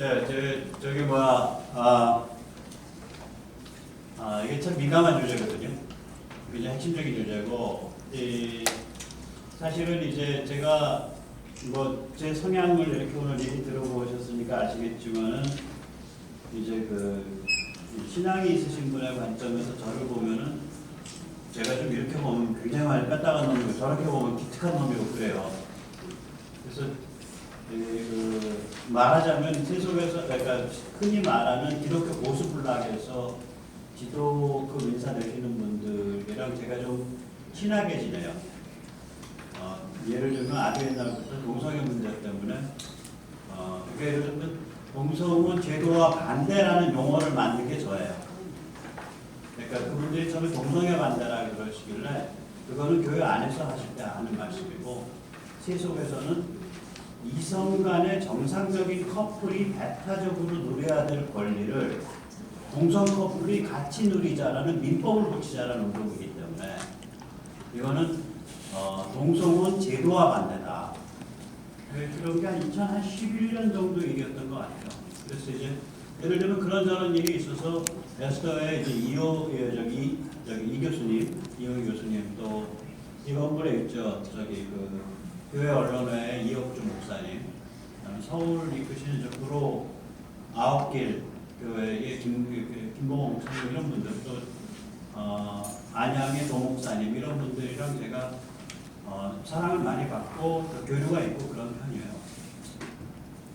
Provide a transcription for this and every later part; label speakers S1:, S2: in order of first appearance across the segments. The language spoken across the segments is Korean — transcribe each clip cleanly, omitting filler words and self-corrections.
S1: 저기 이게 참 민감한 주제거든요. 굉장히 핵심적인 주제고, 사실은 이제 제가 제 성향을 이렇게 오늘 얘기 들어보셨으니까 아시겠지만은 이제 신앙이 있으신 분의 관점에서 저를 보면은 제가 좀 이렇게 보면 굉장히 많이 뺐다간 놈이고 저렇게 보면 기특한 놈이고 그래요. 그래서 말하자면 세속에서 그러니까 흔히 말하는 기독교 보수불락에서 기독교 인사 되시는 분들이랑 제가 좀 친하게 지내요. 예를 들면 아주 옛날부터 동성애 문제 때문에 그러니까 예를 들면 동성은 제도와 반대라는 용어를 만든 게 저예요. 그러니까 그분들이 처음에 동성애 반대라 그러시길래 그거는 교회 안에서 하실 때 하는 말씀이고 세속에서는 이성 간의 정상적인 커플이 배타적으로 누려야 될 권리를 동성 커플이 같이 누리자라는 민법을 붙이자라는 운동이기 때문에 이거는 동성은 제도와 반대다. 그런 게 한 2011년 정도 얘기였던 것 같아요. 그래서 이제 예를 들면 그런저런 일이 있어서 에스더의 이제 이 교수님, 이호 교수님 또 이 건물에 있죠. 교회 언론회 이혁주 목사님, 서울 이끄시는 구로 아홉길 교회의 김봉호 목사님 이런 분들 또 안양의 도 목사님 이런 분들이랑 제가 사랑을 많이 받고 또 교류가 있고 그런 편이에요.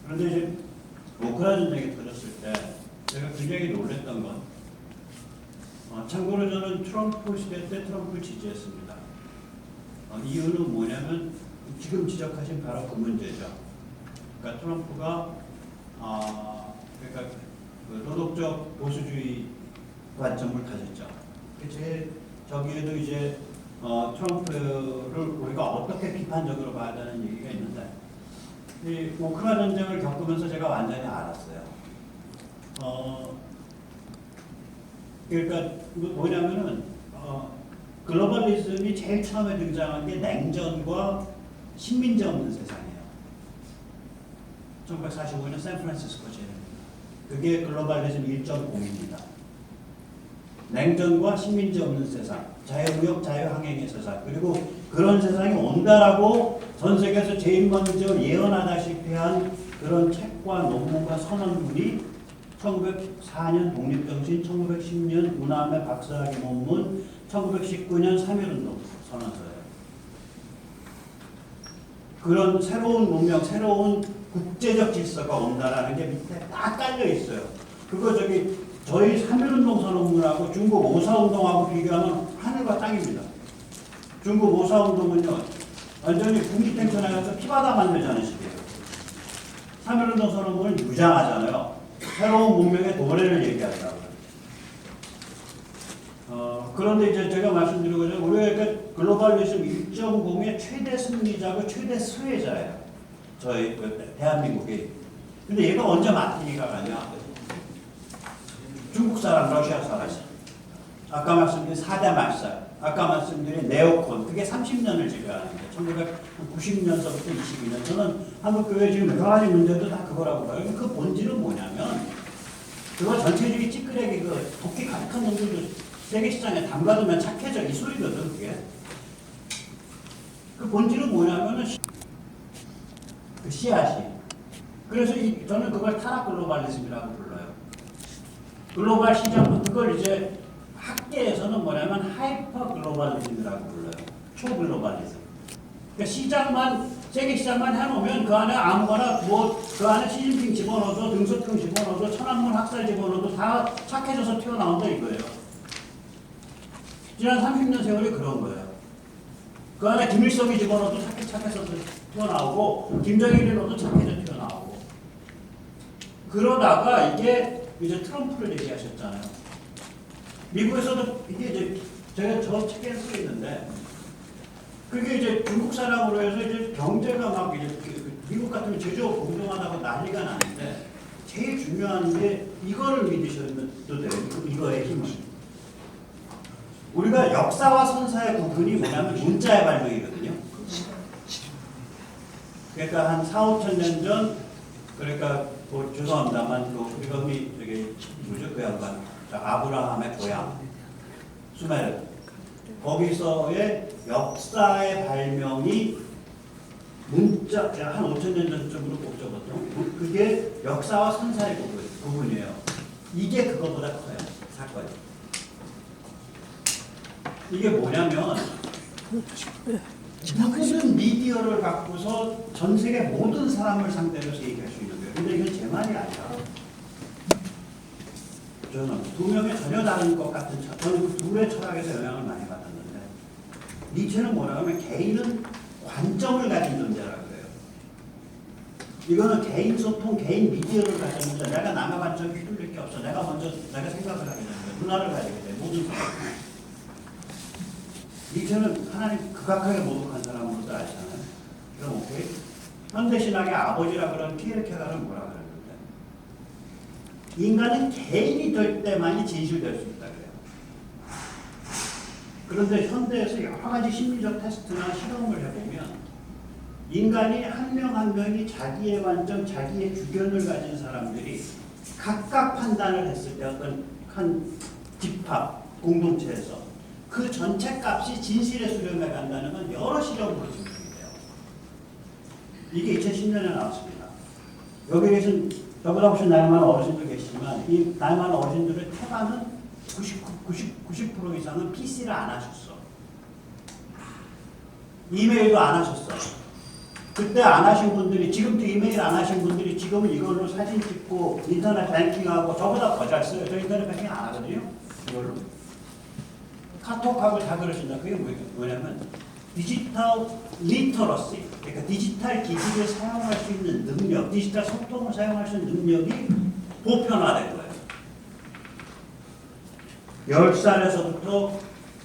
S1: 그런데 이제 우크라이나 전쟁이 터졌을 때 제가 굉장히 놀랬던 건 참고로 저는 트럼프 시대 때 트럼프를 지지했습니다. 이유는 뭐냐면 지금 지적하신 바로 그 문제죠. 그러니까 트럼프가 그러니까 도덕적 보수주의 관점을 가졌죠. 저기에도 이제 트럼프를 우리가 어떻게 비판적으로 봐야 되는 얘기가 있는데 이 우크라이나 전쟁을 겪으면서 제가 완전히 알았어요. 그러니까 뭐냐면은 글로벌리즘이 제일 처음에 등장한 게 냉전과 식민지 없는 세상이에요. 1945년 샌프란시스코 제안입니다. 그게 글로벌리즘 1.0입니다. 냉전과 식민지 없는 세상, 자유무역, 자유항행의 세상, 그리고 그런 세상이 온다라고 전 세계에서 제일 먼저 예언하다시피 한 그런 책과 논문과 선언문이 1904년 독립정신, 1910년 우남의 박사학위 논문, 1919년 3.1운동 선언서예요. 그런 새로운 문명, 새로운 국제적 질서가 온다라는 게 밑에 딱 깔려 있어요. 그거 저희 3.1운동 선언문하고 중국 5.4운동하고 비교하면 하늘과 땅입니다. 중국 5.4운동은요, 완전히 국립탱천해서 피바다 만들자는 식이에요. 3.1운동 선언문은 유장하잖아요. 새로운 문명의 도래를 얘기하더라고요. 그런데 이제 제가 말씀드린 거죠. 우리가 글로벌리즘 1.0의 최대 승리자고 최대 수혜자예요. 저희 대한민국이. 근데 얘가 언제 마티니가 가냐? 중국 사람, 러시아 사람. 아까 말씀드린 4대 말살. 아까 말씀드린 네오콘. 그게 30년을 지배하는데 1990년서부터 22년. 저는 한국교회 지금 여러 가지 문제도 다 그거라고 봐요. 그 본질은 뭐냐면 그거 전체주의 찌끄레기 도끼 가득한 놈들도 세계 시장에 담가두면 착해져 이 소리거든 그게. 그 본질은 뭐냐면은 그 씨앗이. 그래서 저는 그걸 타락 글로벌리즘이라고 불러요. 글로벌 시장 그걸 이제 학계에서는 뭐냐면 하이퍼 글로벌리즘이라고 불러요. 초글로벌리즘. 그러니까 시장만 세계 시장만 해놓으면 그 안에 아무거나 그 안에 시진핑 집어넣어도 등소평 집어넣어도 천안문 학살 집어넣어도 다 착해져서 튀어나온다 이거예요. 지난 30년 세월이 그런 거예요. 그 안에 김일성이 집어넣어도 착해서 튀어나오고 김정일이 넣어도 착해서 튀어나오고 그러다가 이게 이제 트럼프를 얘기하셨잖아요. 미국에서도 이게 이제 제가 저 책에 쓰고 있는데 그게 이제 중국 사람으로 해서 이제 경제가 막 이제 미국 같으면 제조업 공정하다고 난리가 나는데 제일 중요한 게 이거를 믿으셔도 돼요. 이거의 힘을. 우리가 역사와 선사의 구분이 뭐냐면 문자의 발명이거든요. 그러니까 한 4, 5천 년 전 그러니까 죄송합니다만 우리가 흔히 저기 뭐죠 그 양반 아브라함의 고향 수메르 거기서의 역사의 발명이 문자 한 5,000년 전쯤으로 보죠 보통 그게 역사와 선사의 부분이에요. 이게 그거보다 커요 사건이. 이게 뭐냐면 모든 미디어를 갖고서 전 세계 모든 사람을 상대로 해서 얘기할 수 있는 거예요. 근데 이건 제 말이 아니라 저는 두 명이 전혀 다른 것 같은 저는 그 둘의 철학에서 영향을 많이 받았는데 니체는 뭐라 하면 개인은 관점을 가진 존재라고 그래요. 이거는 개인 소통, 개인 미디어를 가진 존재. 내가 남의 관점에 휘둘릴 게 없어. 내가 먼저 내가 생각을 하게 되는 거예요. 문화를 가지게 돼. 모든 사람. 니체는 하나님 극악하게 모독한 사람으로도 알잖아요. 그럼 오케이. 현대신학의 아버지라 그런 키에르케가르는 뭐라 그러는데 인간은 개인이 될 때만이 진실될 수 있다 그래요. 그런데 현대에서 여러 가지 심리적 테스트나 실험을 해보면 인간이 한 명 한 명이 자기의 관점, 자기의 주견을 가진 사람들이 각각 판단을 했을 때 어떤 한 집합, 공동체에서 그 전체 값이 진실에 수렴해 간다는 건 여러 실험으로 증명이 돼요. 이게 2010년에 나왔습니다. 여기 계신 저보다 훨씬 나이 많은 어르신들 계시지만 이 나이 많은 어르신들의 태반은 90% 이상은 PC를 안 하셨어. 이메일도 안 하셨어. 그때 안 하신 분들이 지금도 이메일 안 하신 분들이 지금은 이걸로 사진 찍고 인터넷 뱅킹하고 저보다 더 잘 써요. 저 인터넷 뱅킹 안 하거든요. 이걸로. 카톡하고 다 그러신다. 그게 뭐냐면 디지털 리터러시, 그러니까 디지털 기기를 사용할 수 있는 능력, 디지털 소통을 사용할 수 있는 능력이 보편화된 거예요. 10살에서부터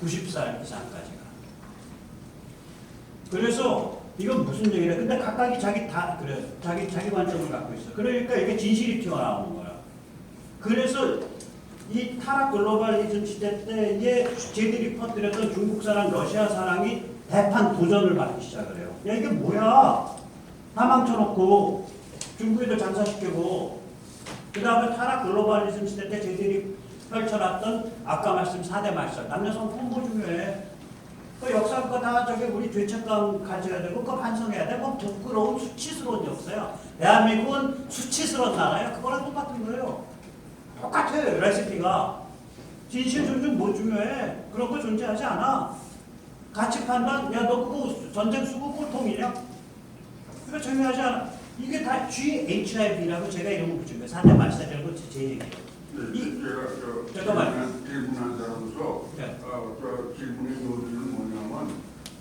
S1: 90살 이상까지가. 그래서 이건 무슨 얘기래? 근데 각각이 자기 관점을 갖고 있어. 그러니까 이게 진실이 튀어나오는 거야. 그래서 이 타락 글로벌리즘 시대 때에 쟤들이 퍼뜨렸던 중국 사랑, 러시아 사랑이 대판 도전을 받기 시작을 해요. 야 이게 뭐야? 다 망쳐놓고 중국에도 장사시키고 그 다음에 타락 글로벌리즘 시대 때 쟤들이 펼쳐놨던 아까 말씀 4대 말살 남녀성 풍부 중에 그 역사 그거 다 저기 우리 죄책감 가져야 되고 그거 반성해야 돼. 뭐 부끄러운 수치스러운 역사야. 대한민국은 수치스러운 나라야. 그거랑 똑같은 거예요. 똑같아 레시피가. 진실 존중 뭐 중요해? 그런 거 존재하지 않아. 가치 판단 야 너 그거 전쟁 수고 꼴통이냐? 그거 중요하지 않아. 이게 다 GHIV라고 제가 이런 거 붙인 거예요. 4대 말살이라고 제 얘기예요.
S2: 잠깐만. 질문한 사람으로서 저 질문의 요지는 뭐냐면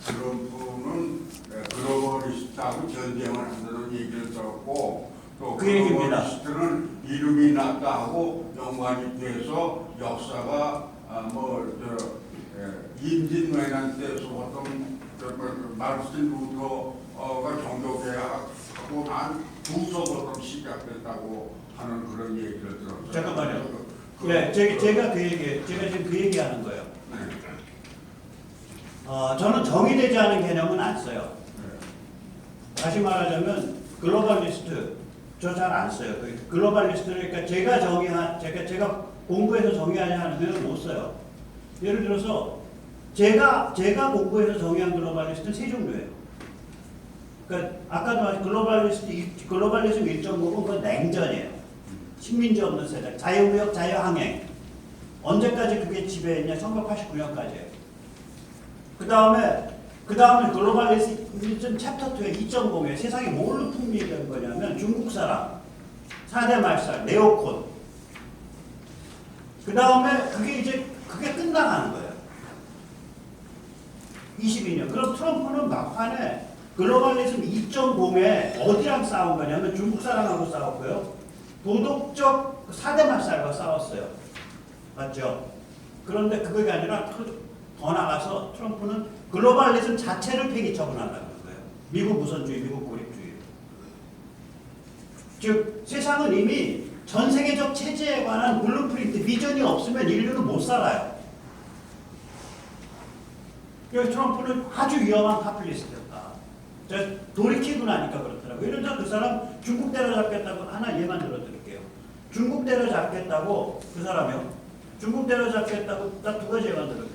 S2: 트럼프는 글로벌리스트하고 전쟁을 한다는 얘기를 들었고 또
S1: 그 얘기입니다.
S2: 글로벌리스트는 이름이 났다 하고 연관이 돼서 역사가 임진왜란 때서부터 마르틴 루터가 종교개혁하고 난 후서부터 시작됐다고 하는 그런 얘기를 들었어요.
S1: 잠깐만요. 네, 제가 지금 그 얘기하는 거예요. 저는 정의되지 않은 개념은 안 써요. 다시 말하자면 글로벌리스트 저 잘 안 써요. 글로벌리스트를 그러니까 제가 공부해서 정의하냐 하면 못 써요. 예를 들어서 제가 공부해서 정의한 글로벌리스트는 세 종류예요. 그러니까 아까도 말한 글로벌리즘 1.5는 그건 냉전이에요. 식민지 없는 세대, 자유무역, 자유항행. 언제까지 그게 지배했냐? 1989년까지예요. 그 다음에 글로벌리즘 챕터 2에 2.0에 세상이 뭘로 풍미된 거냐면 중국 사람, 4대 말살, 네오콘. 그 다음에 그게 끝나가는 거예요. 22년. 그럼 트럼프는 막판에 글로벌리즘 2.0에 어디랑 싸운 거냐면 중국 사람하고 싸웠고요. 도덕적 4대 말살과 싸웠어요. 맞죠? 그런데 그게 아니라 더 나가서 트럼프는 글로벌리즘 자체를 폐기 처분하려는 거예요. 미국 우선주의, 미국 고립주의. 즉 세상은 이미 전 세계적 체제에 관한 블루프린트, 비전이 없으면 인류는 못 살아요. 그래서 트럼프는 아주 위험한 파퓰리스트였다. 돌이키고 나니까 그렇더라고요. 이러다 그 사람 중국 때려잡겠다고 하나 예만 들어드릴게요. 중국 때려잡겠다고 그 사람이요. 중국 때려잡겠다고 딱 두 가지 예만 들어드릴게요.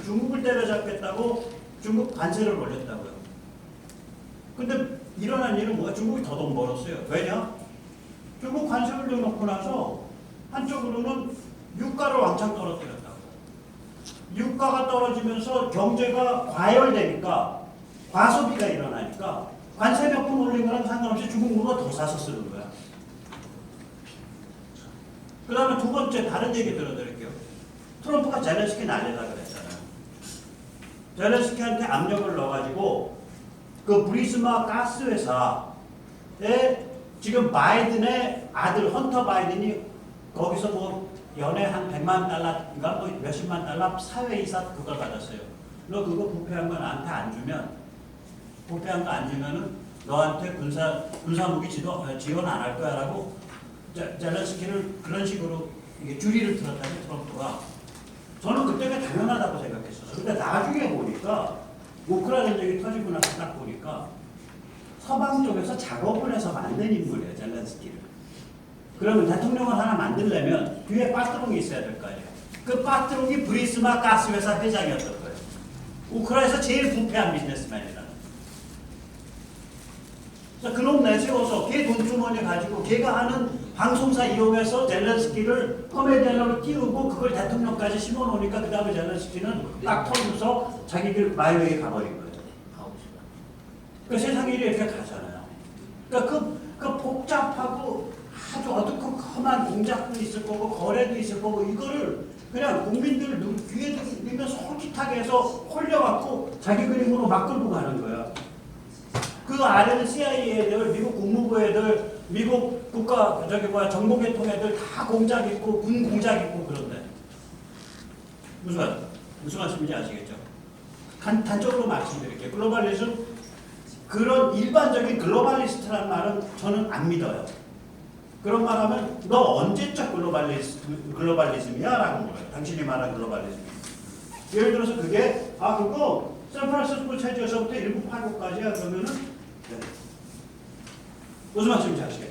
S1: 중국을 때려잡겠다고 중국 관세를 올렸다고요. 근데 일어난 일은 뭐야? 중국이 더 돈 벌었어요. 왜냐? 중국 관세 올려놓고 나서 한쪽으로는 유가를 왕창 떨어뜨렸다고요. 유가가 떨어지면서 경제가 과열되니까 과소비가 일어나니까 관세 몇 푼 올린 거랑 상관없이 중국 물건 더 사서 쓰는 거야. 그 다음에 두 번째 다른 얘기 들어드릴게요. 트럼프가 젤렌스키 날리라 그랬잖아요. 젤렌스키한테 압력을 넣어가지고 그 부리스마 가스 회사에 지금 바이든의 아들 헌터 바이든이 거기서 뭐 연에 한 100만 달러인가 뭐 몇십만 달러 사회이사 그걸 받았어요. 너 그거 부패한 거 나한테 안 주면 부패한 거 안 주면은 너한테 군사무기 지원 안 할 거야라고 젤렌스키를 그런 식으로 이게 주리를 들었다는 트럼프가. 저는 그때가 당연하다고 생각했었어요. 근데 나중에 보니까 우크라이나 전쟁이 터지고 나서 딱 보니까 서방 쪽에서 작업을 해서 만든 인물이에요, 젤렌스키를. 그러면 대통령을 하나 만들려면 뒤에 빠트롱이 있어야 될 거 아니에요. 그 빠트롱이 부리스마 가스회사 회장이었던 거예요. 우크라이나에서 제일 부패한 비즈니스맨이라는. 그놈 내세워서 걔 돈주머니 가지고 걔가 하는 방송사 이용해서 젤렌스키를 코미디언으로 띄우고 그걸 대통령까지 심어놓으니까 그 다음에 젤렌스키는 딱 털면서 자기들 마이웨이 가버린 거예요. 그러니까 세상이 이렇게 가잖아요. 그러니까 그 복잡하고 아주 어둡고 험한 공작도 있을 거고 거래도 있을 거고 이거를 그냥 국민들 귀에 들면 솔깃하게 해서 홀려갖고 자기 그림으로 막 끌고 가는 거야. 그 아래는 CIA 애들, 미국 국무부 애들, 미국 국가 정보계통 애들 다 공작 있고 군 공작 있고 그런데 무슨 말씀인지 아시겠죠? 단적으로 말씀드릴게요. 글로벌리즘 그런 일반적인 글로벌리스트라는 말은 저는 안 믿어요. 그런 말 하면 너 언제적 글로벌리즘이야? 라고 물어요. 당신이 말한 글로벌리즘. 예를 들어서 그게 그거 샌프란시스코 체제에서부터 1989까지야 그러면은 네. 무슨 말씀인지 아시겠죠?